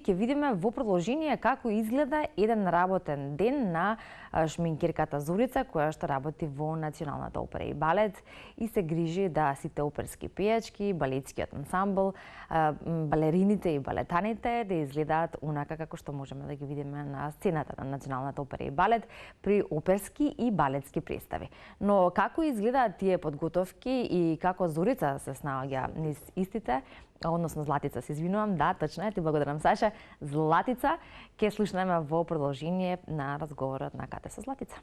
Ќе видиме во продолжение како изгледа еден работен ден на шминкерката Зорица, која што работи во Националната опера и балет и се грижи да сите оперски пејачки, балетскиот ансамбл, балерините и балетаните да изгледаат онака како што можеме да ги видиме на сцената на Националната опера и балет при оперски и балетски представи. Но како изгледаат тие подготовки и како Зорица се снаоѓа низ истите, односно Златица, се извинувам, да, точно е, ти благодарам Саша. Златица, ќе слушнеме во продолжение на разговорот на Кате со Златица.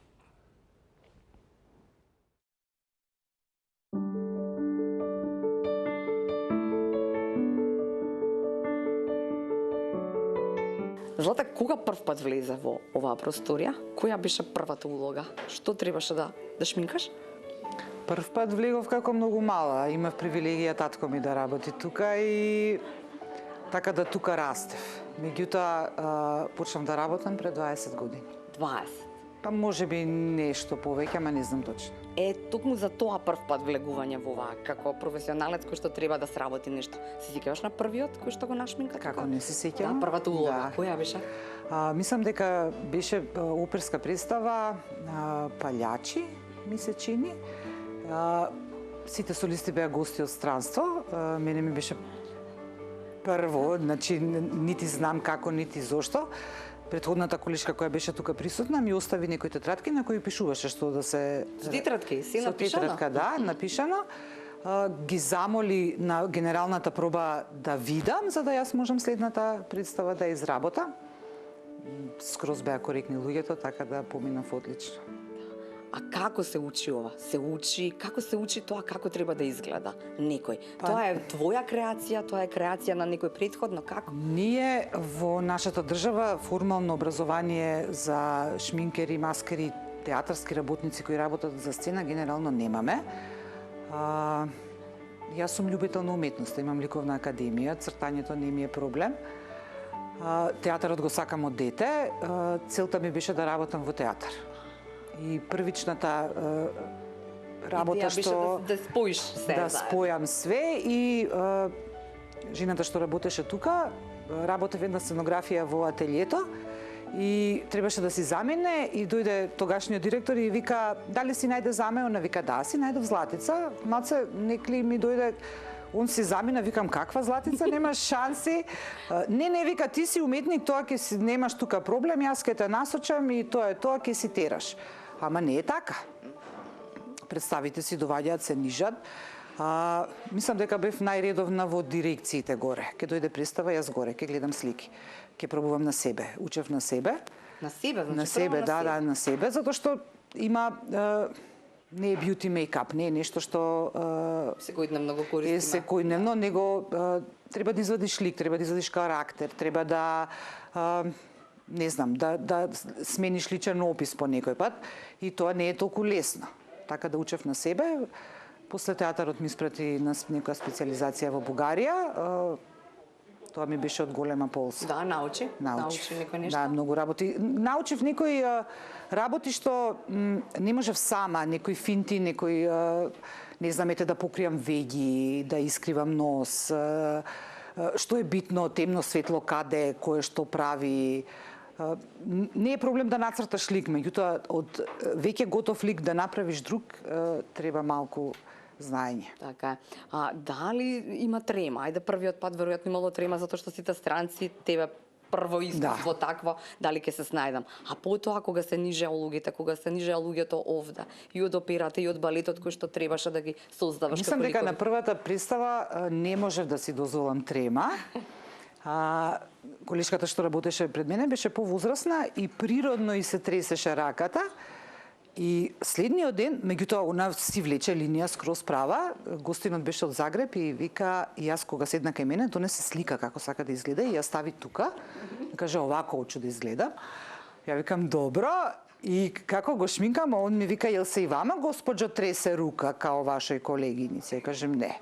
Злата, кога прв пат влезе во оваа просторија? Која беше првата улога? Што требаше да шминкаш? Прв пат влегов како многу мала. Имав привилегија татко ми да работи тука и така да тука растев. Меѓутоа, почнав да работам пред 20 години. 20? Па може би нешто повеќе, ама не знам точно. Токму за тоа прв пат влегување во оваа, како професионалец кој што треба да сработи нешто. Се сеќаваш на првиот кој што го нашминка? Како не се сеќавам? Да, првата улога. Да. Која беше? Мислам дека беше оперска представа Палјачи, ми се чини. Сите солисти беа гости од странство. Мене ми беше прво, значи нити знам како, нити зошто. Претходната колешка која беше тука присутна ми остави некои тетрадки на кои пишуваше што да се... Со тетрадки? Си напишано? Со тетрадка, да, напишано. Ги замоли на генералната проба да видам, за да јас можам следната представа да изработам. Скроз беа коректни луѓето, така да поминав одлично. А како се учи ова? Како се учи тоа како треба да изгледа некој? Тоа е твоја креација, тоа е креација на некој претходно, како? Ние во нашата држава формално образование за шминкери, маскери, театарски работници кои работат за сцена генерално немаме. Јас сум љубител на уметноста, имам ликовна академија, цртањето не ми е проблем. Театарот го сакам од дете, целта ми беше да работам во театар. И првичната работа што... Да споиш се. Да спојам све и жената што работеше тука, работев една сценографија во ателието и требаше да си замине и дојде тогашниот директор и вика дали си најде заме? Она вика да, си најдов Златица. Малце некли ми дојде он си замина, викам каква Златица, немаш шанси. Не, вика ти си уметник, тоа ќе си немаш тука проблем, јас ќе те насочам и тоа ќе си тераш. Ама не е така. Представите си доваѓаат се нижат. Мислам дека бев најредовна во дирекциите горе. Ке дојде представа, јас горе, ке гледам слики. Ке пробувам на себе, учев на себе. На себе, значи на себе, да, на себе, затоа што има не е бјути мејкап, не е нешто што секојдневно го користиме. Секојдневно, него треба да извадиш лик, треба да извадиш карактер, треба да не знам, да смениш личен опис по некој пат и тоа не е толку лесно. Така да учев на себе. После театарот ми испрати на некоја специализација во Бугарија. Тоа ми беше од голема полза. Да, научи некој нешто. Да, многу работи. Научив некои работи што не можев сама, некои финти, некои не знам, да покријам веги, да искривам нос, што е битно, темно, светло, каде, кое што прави. Не е проблем да нацрташ лик, меѓутоа од веќе готов лик да направиш друг треба малку знаење. Така е. Дали има трема? Ајде првиот пат веројатно имало трема затоа што сите странци тебе прво искав во такво, дали ќе се снајдам. А потоа кога се нижеа улогите, кога се нижеа луѓето овде, и од операта, и од балетот кој што требаше да ги создаваш. Мислам дека на првата представа не можев да си дозволам трема. Колешката што работеше пред мене беше повозрасна и природно и се тресеше раката. И следниот ден, меѓутоа, она си влече линија скроз права, гостинот беше од Загреб и вика, јас кога седна кај мене, донесе слика како сака да изгледа и ја стави тука. Каже, овако очу да изгледам. Ја викам, добро. И како го шминкам, он ми вика, јел се и вама, госпоđо, тресе рука, као вашој колегинице? Кажем, не.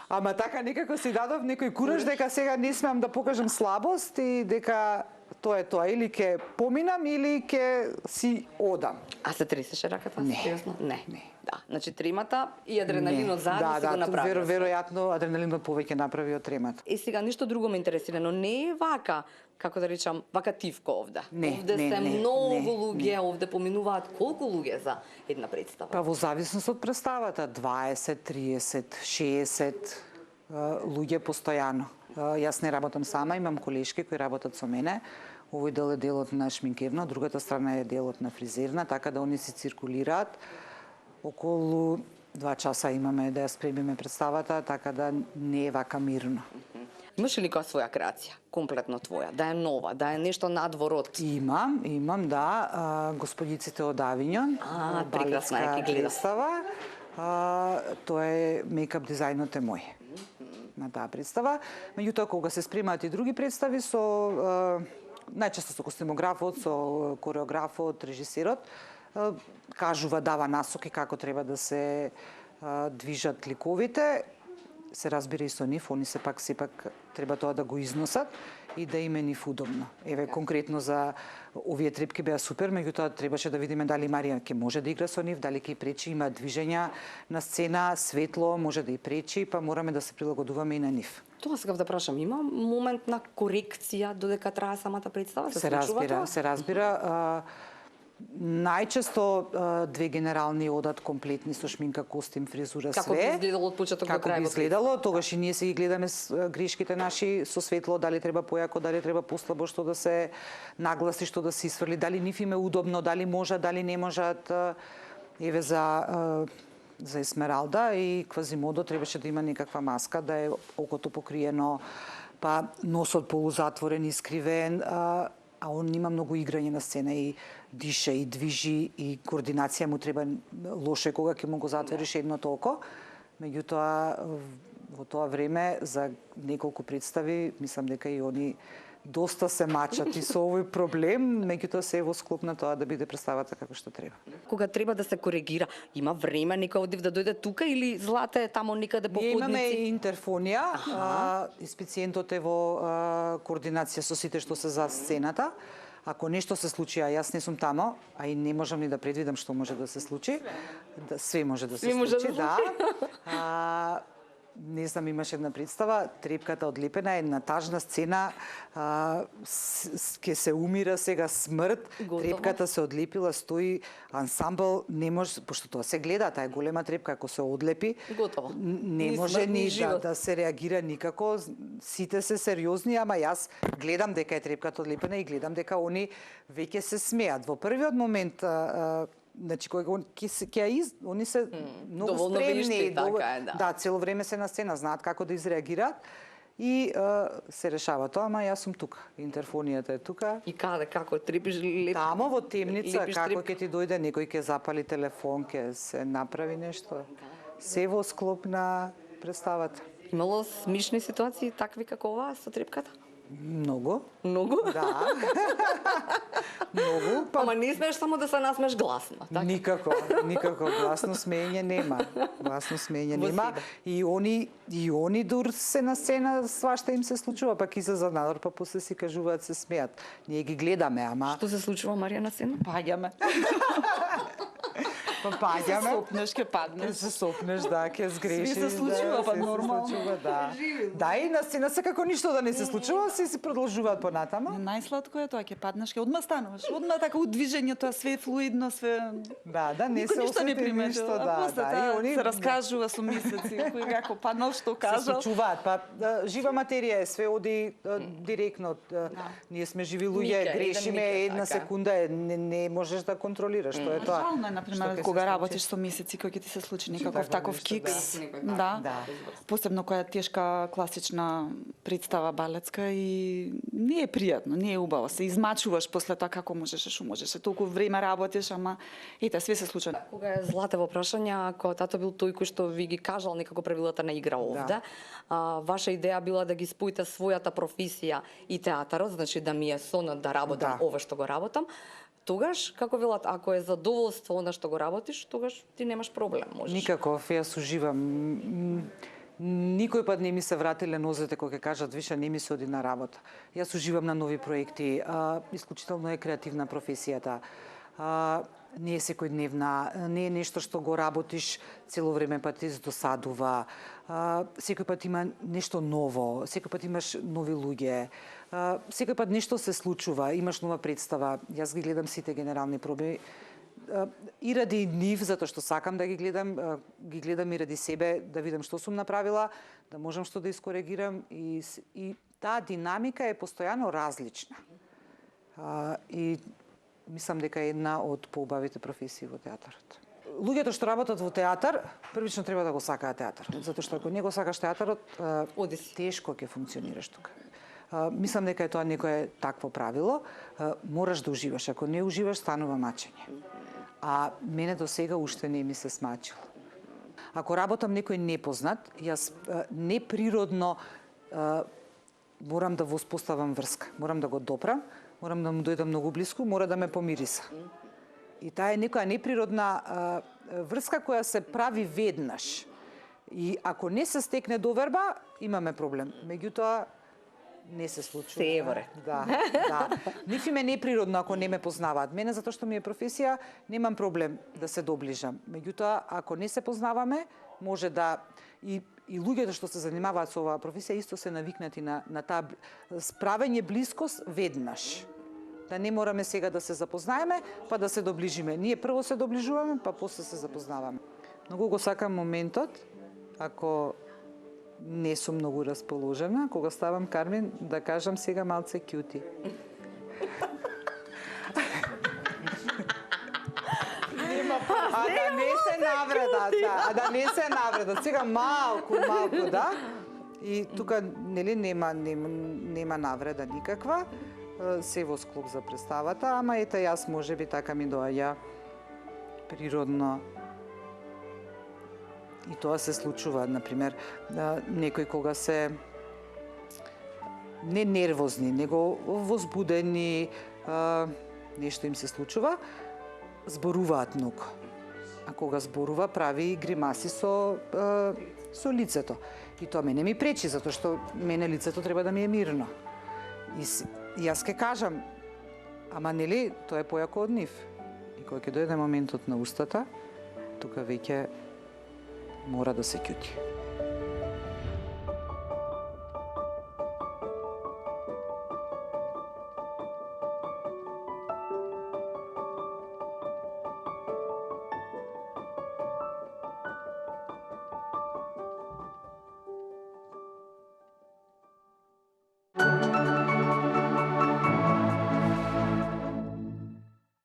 Ама така некако си дадов некој кураж дека сега не смеам да покажам слабост и дека тоа е тоа. Или ќе поминам, или ќе си одам. А се тресеше раката? Не. Сериозно? Не. Не. Да, значи тремата и адреналинот заедно си го направи. Веројатно адреналинот повеќе направи од тремата. Сега ништо друго ме интересира, но не е вака, како да речам, вакативко овде. Овде се многу луѓе, овде поминуваат колку луѓе за една представа. Па во зависност од представата, 20, 30, 60 луѓе постојано. Јас не работам сама, имам колешки кои работат со мене. Овој дел е делот на шминкерна, другата страна е делот на фризерна, така да они се циркулираат. Околу 2 часа имаме да ја спремиме представата, така да не е вака мирно. Имаш ли некоја своја креација, комплетно твоја, да е нова, да е нешто надворот? Имам, да, Господиците од Авињон. Прекрасна е, ќе гледам. Представа. Тоа е мейкап дизајнот е мој на таа представа. Меѓутоа, кога се спремаат и други представи со најчесто со костимографот, со кореографот, режисерот, кажува, дава насоки како треба да се движат ликовите. Се разбира и со нив, они сепак треба тоа да го износат и да им е нив удобно. Еве, конкретно за овие трепки беа супер, меѓутоа требаше да видиме дали Марија ќе може да игра со нив, дали ќе пречи, има движења на сцена, светло, може да и пречи, па мораме да се прилагодуваме и на нив. Тоа сакав да прашам, има момент на корекција додека трае самата представа? Се разбира. Најчесто две генерални одат комплетни со шминка, костим, фризура, све. Како би изгледало од почеток до крај? Како би изгледало, тогаш и ние се ги гледаме грешките наши со светло, дали треба појако, дали треба послабо, што да се нагласи, што да се исфрли, дали нив им е удобно, дали можат, дали не можат. Еве за Есмералда и Квазимодо требаше да има некаква маска, да е окото покриено, па носот полузатворен, искривен, а он има многу играње на сцена и диша и движи и координација му треба лоше кога ќе му го затвориш едното око. Меѓутоа во тоа време за неколку представи мислам дека и они доста се мачат и со овој проблем, меѓутоа се во склоп на тоа да биде представата како што треба. Кога треба да се коригира, има време некој од да дојде тука или Злата е тамо никаде по ходници? Ние имаме интерфонија, испациентот е во координација со сите што се за сцената. Ако нешто се случи, а јас не сум тамо, а и не можам ни да предвидам што може да се случи, све може да се случи, да. Не знам, имаше една представа, трепката одлепена, една тажна сцена, ќе се умира сега смрт, трепката се одлепила, стои ансамбл, не може, пошто тоа се гледа, таа е голема трепка, ако се одлепи, не може ни да се реагира никако, сите се сериозни, ама јас гледам дека е трепката одлепена и гледам дека они веќе се смеат. Во првиот момент, значи кога они се многу спремни, да, цело време се на сцена, знаат како да изреагираат и се решава тоа, ама јас сум тука. Интерфонијата е тука. И каде, како трепиш тамо во темница, како ќе ти дојде некој ќе запали телефон, ќе се направи нешто. Се во склоп на представата. Имало смишни ситуации такви како оваа со трепката? Многу. Многу? Да. Многу. Ама не смееш само да се насмеш гласно, така? Никако. Гласно смеење нема. И они дур се на сцена, свашта им се случува, пак излезат надвор, па после си кажуваат, се смеат. Ние ги гледаме, ама... Што се случува, Марија, на сцена? Паѓаме. Паѓаме. Се сопнеш, ќе паднеш. Се сопнеш, да, ќе сгрешиш. Сви се случува, па нормално. Да, и на сцена се како ништо да не се случува, се продолжуваат понатаму. Најсладко е тоа, ќе паднеш, ќе одма стануваш. Одма така у движење, тоа све флуидно, све... Да, не се осети ништо, да. И они се раскажува со месеци, кој како паднал, што кажал. Се случуваат, па жива материја е, све оди директно. Ние сме живи луѓе, грешиме, една секунда не можеш да контролираш, тоа е тоа. Жално е, например, кога работиш со месеци, кој ќе ти се случи некаков таков кикс. Да. Посебно која е тешка класична представа балетска и не е пријатно, не е убаво. Се измачуваш после тоа како можеше, што можеше. Толку време работиш, ама ете, све се случува. Кога е Злате во прашање, ако тато бил тој кој што ви ги кажал некако правилата на игра овде, ваша идеја била да ги споите својата професија и театарот, значи да ми е сонот да работам ова што го работам. Тогаш, како велат, ако е задоволство она што го работиш, тогаш ти немаш проблем, можеш. Никаков, јас уживам. Никој пат не ми се вратиле нозете кога ќе кажат више не ми се оди на работа. Јас уживам на нови проекти, исклучително е креативна професијата. Не е секојдневна, не е нешто што го работиш цело време па ти досадува. Секој пат има нешто ново, секој пат имаш нови луѓе. Секој пат нешто се случува, имаш нова представа. Јас ги гледам сите генерални проби и ради нив, затоа што сакам да ги гледам и ради себе, да видам што сум направила, да можам што да искоригирам и таа динамика е постојано различна. И мислам дека е една од поубавите професии во театарот. Луѓето што работат во театар, првично треба да го сакаат театарот, затоа што ако не го сакаш театарот, тешко ќе функционираш тука. Мислам дека е тоа некое такво правило, мораш да уживаш, ако не уживаш станува мачење. А мене до сега уште не ми се смачило. Ако работам некој непознат, јас неприродно морам да воспоставам врска, морам да го допрам, морам да му дојдам многу блиску, мора да ме помириса. И таа е некоја неприродна врска која се прави веднаш. И ако не се стекне доверба, имаме проблем. Меѓутоа, не се случува. Се еворе. Да. Ниф им е неприродно ако не ме познаваат. Мене, затоа што ми е професија, немам проблем да се доближам. Меѓутоа, ако не се познаваме, може да... И луѓето што се занимаваат со оваа професија исто се навикнати на таа справење блискост веднаш. Да не мораме сега да се запознаеме, па да се доближиме. Ние прво се доближуваме, па после се запознаваме. Многу го сакам моментот, ако не сум многу расположена, кога ставам Кармен, да кажам сега малце кјути. Да не се навреда, сега малку, да. И тука нели нема навреда никаква. Се во склоп за представата, ама ете јас можеби така ми доаѓа природно. И тоа се случува, например, некои кога се не нервозни, него возбудени, нешто им се случува, зборуваат многу. А кога зборува, прави гримаси со лицето. И тоа мене ми пречи, затоа што мене лицето треба да ми е мирно. И јас ке кажам, ама нели, тоа е појако од нив. И кога ќе дојде моментот на устата, тука веќе мора да се ќути.